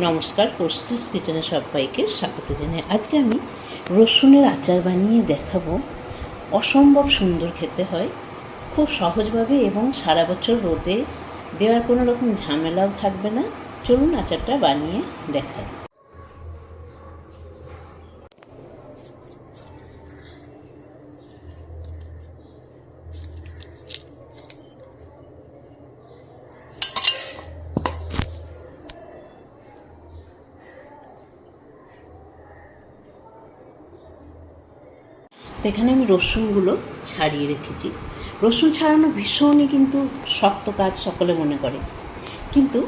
নমস্কার, প্রস্তুত কিচেনে সবাইকে স্বাগত জানাই। আজকে আমি রসুনের আচার বানিয়ে দেখাবো। অসম্ভব সুন্দর খেতে হয়, খুব সহজভাবে, এবং সারা বছর রোদে দেওয়ার কোনো রকম ঝামেলাও থাকবে না। চলুন আচারটা বানিয়ে দেখাই। তো এখানে আমি রসুনগুলো ছাড়িয়ে রেখেছি। রসুন ছাড়ানো ভীষণই কিন্তু শক্ত কাজ সকলে মনে করে, কিন্তু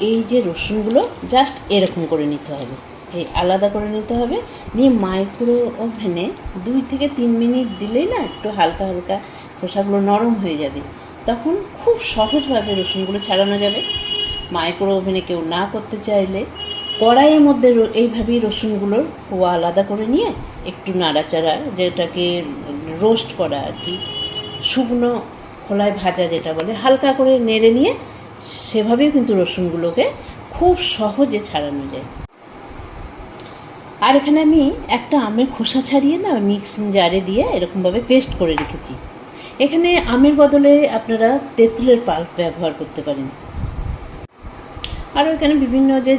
এই যে রসুনগুলো জাস্ট এরকম করে নিতে হবে, এই আলাদা করে নিতে হবে। নিয়ে মাইক্রো ওভেনে 2 থেকে 3 মিনিট দিলেই না একটু হালকা হালকা খোসাগুলো নরম হয়ে যাবে, তখন খুব সহজভাবে রসুনগুলো ছাড়ানো যাবে। মাইক্রো ওভেনে কেউ না করতে চাইলে কড়াইয়ের মধ্যে এইভাবেই রসুনগুলোর খোয়া আলাদা করে নিয়ে একটু নাড়াচাড়া, যেটাকে রোস্ট করা আর কি, শুকনো খোলায় ভাজা যেটা বলে, হালকা করে নেড়ে নিয়ে সেভাবেই কিন্তু রসুনগুলোকে খুব সহজে ছাড়ানো যায়। আর এখানে আমি একটা আমের খোসা ছাড়িয়ে না মিক্সিং জারে দিয়ে এরকমভাবে পেস্ট করে রেখেছি। এখানে আমের বদলে আপনারা তেঁতুলের পাল্প ব্যবহার করতে পারেন। আরও এখানে বিভিন্ন যে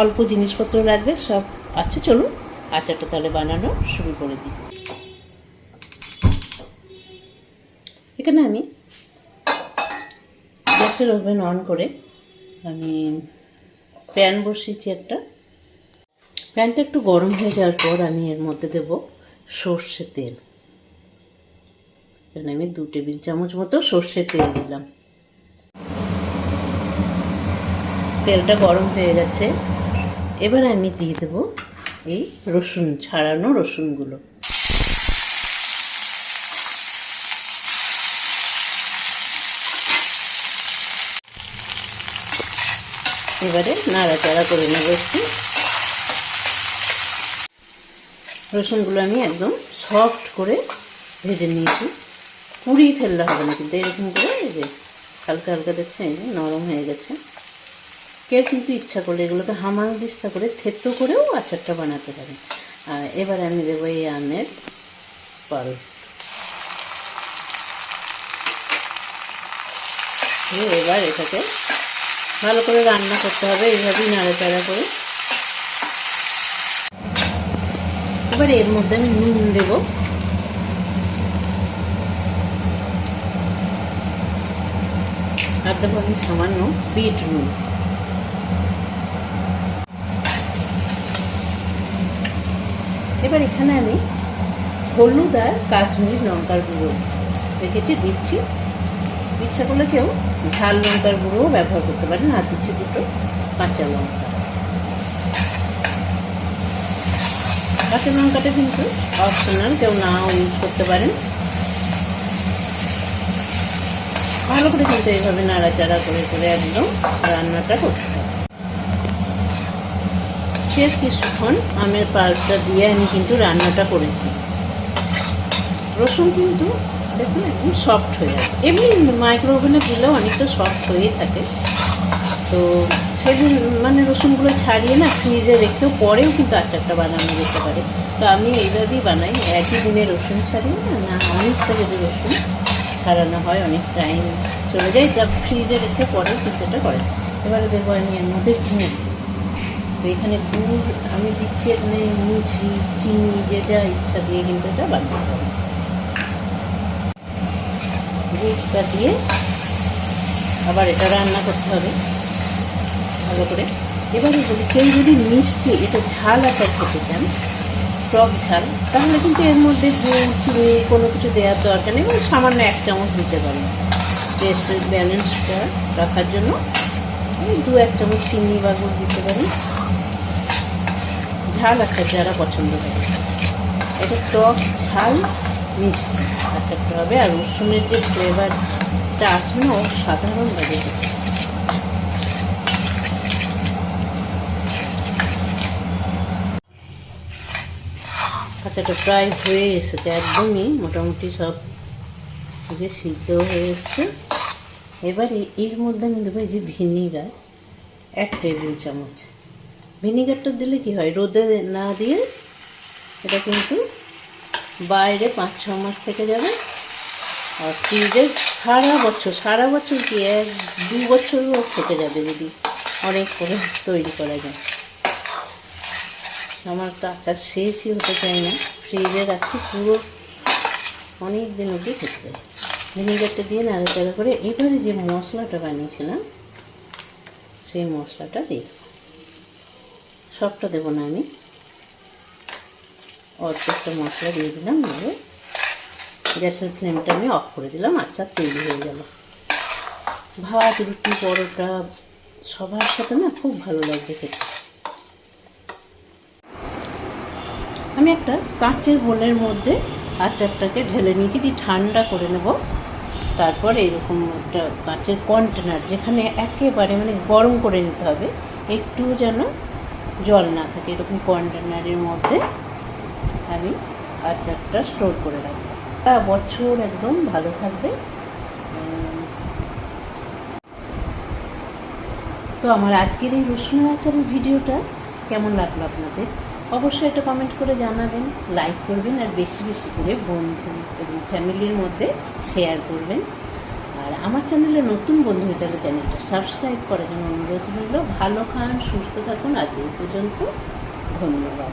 অল্প জিনিসপত্র লাগবে সব আছে। চলুন আচারটা তাহলে বানানো শুরু করে দিই। এখানে আমি গ্যাসের ওভেন অন করে আমি প্যান বসিয়েছি একটা। প্যানটা একটু গরম হয়ে যাওয়ার পর আমি এর মধ্যে দেব সর্ষে তেল। এখানে আমি 2 টেবিল চামচ মতো সর্ষে তেল দিলাম। তেলটা গরম হয়ে গেছে, এবার আমি দিয়ে দেব এই রসুন ছাড়ানো রসুনগুলো। এবারে নাড়াচাড়া করে নেব একটু। রসুনগুলো আমি একদম সফট করে ভেজে নিয়েছি, পুড়িয়ে ফেললে হবে না কিন্তু, এরকম করে এই যে হালকা হালকা দেখছেন এই যে নরম হয়ে গেছে। কেউ কিন্তু ইচ্ছা করলে এগুলোকে হামাল দিস্তা করে থেতো করেও আচারটা বানাতে পারেন। আর এবার আমি দেবো এই আমের পাল্প। এবার এটাকে ভালো করে রান্না করতে হবে, এইভাবেই নাড়াচাড়া করে। এবার এর মধ্যে আমি নুন দেব। আর দেবো আমি সামান্য বিট নুন। এবার এখানে আমি হলুদ আর কাশ্মীরি লঙ্কার গুঁড়ো রেখেছি, দিচ্ছি। ইচ্ছা করলে কেউ ঝাল লঙ্কার গুঁড়োও ব্যবহার করতে পারেন। আর দিচ্ছি 2 কাঁচা লঙ্কা। কাঁচা লঙ্কাটা কিন্তু অপশনাল, কেউ নাও ইউজ করতে পারেন। ভালো করে কিন্তু এইভাবে নাড়াচাড়া করে করে একদম রান্নাটা করতে হবে। শেষ কিছুক্ষণ আমের পাল্পটা দিয়ে আমি কিন্তু রান্নাটা করেছি। রসুন কিন্তু দেখুন একদম সফট হয়ে যাবে, এমনি মাইক্রো ওভেনে দিলেও অনেকটা সফট হয়েই থাকে। তো সেদিন মানে রসুনগুলো ছাড়িয়ে না ফ্রিজে রেখেও পরেও কিন্তু আচারটা বানানো যেতে পারে। তো আমি এইভাবেই বানাই, একই দিনে রসুন ছাড়িয়ে না অনেকটা যদি রসুন ছাড়ানো হয় অনেক টাইম চলে যায়, তা ফ্রিজে রেখে পরেও কিন্তু এটা করে। এবারে দেবো আমি এর মধ্যে গুড়। তো এখানে গুড় আমি দিচ্ছি, এখানে মিছরি, চিনি, যেটা ইচ্ছা দিয়ে কিন্তু এটা বানাতে হবে। গুড়টা দিয়ে আবার এটা রান্না করতে হবে ভালো করে। এবারে বলি, কেউ যদি মিষ্টি এটা ঝাল আচার খেতে চান, টক ঝাল, তাহলে কিন্তু এর মধ্যে গুড়, চিনি কোনো কিছু দেওয়ার দরকার নেই, এবং সামান্য 1 চামচ দিতে পারেন টেস্টের ব্যালেন্সটা রাখার জন্য। 2-1 চামচ চিনি বা গুড় দিতে পারেন, ঝাল আচার যারা পছন্দ করে। এটা টক ঝাল মিষ্টি আচারটা হবে, আর রসুনের যে ফ্লেভারটা আসবে না অসাধারণ লাগে। আচারটা প্রায় হয়ে এসেছে, একদমই মোটামুটি সব যে সিদ্ধ হয়ে এসছে। এবারে এর মধ্যে আমি দেবো এই যে ভিনিগার। 1 টেবিল চামচ। ভিনিগারটা দিলে কি হয়, রোদে না দিয়ে এটা কিন্তু বাইরে 5-6 মাস থেকে যাবে, আর ফ্রিজে সারা বছর কি 1-2 বছরও থেকে যাবে যদি অনেক করে তৈরি করা যায়। আমার তো আচার শেষই হতে চায় না, ফ্রিজে রাখছি পুরো অনেক দিন অবধি খেতে যায়। ভিনিগারটা দিয়ে নাড়াচাড়া করে এবারে যে মশলাটা বানিয়েছিলাম সেই মশলাটা দিই। সবটা দেবো না, আমি অর্ধেকটা মশলা দিয়ে দিলাম। এবারে গ্যাসের ফ্লেমটা আমি অফ করে দিলাম, আচার তৈরি হয়ে গেল। ভাত, রুটি, পরোটা সবার সাথে না খুব ভালো লাগবে খেতে। আমি একটা কাঁচের বোলের মধ্যে আচারটাকে ঢেলে নিয়েছি, দিয়ে ঠান্ডা করে নেব। তারপর এরকম একটা কাঁচের কন্টেনার, যেখানে একেবারে মানে গরম করে নিতে হবে, একটু যেন জল না থাকে, এরকম কন্টেনারের মধ্যে আমি আচারটা স্টোর করে রাখবো। সারা বছর একদম ভালো থাকবে। তো আমার আজকের এই রসুন আচারের ভিডিওটা কেমন লাগলো আপনাদের, অবশ্যই একটা কমেন্ট করে জানাবেন, লাইক করবেন, আর বেশি বেশি করে বন্ধু এবং ফ্যামিলির মধ্যে শেয়ার করবেন। আর আমার চ্যানেলে নতুন বন্ধু হয়ে থাকলে চ্যানেলটা সাবস্ক্রাইব করার জন্য অনুরোধ রইল। ভালো খান, সুস্থ থাকুন। আজ এই পর্যন্ত, ধন্যবাদ।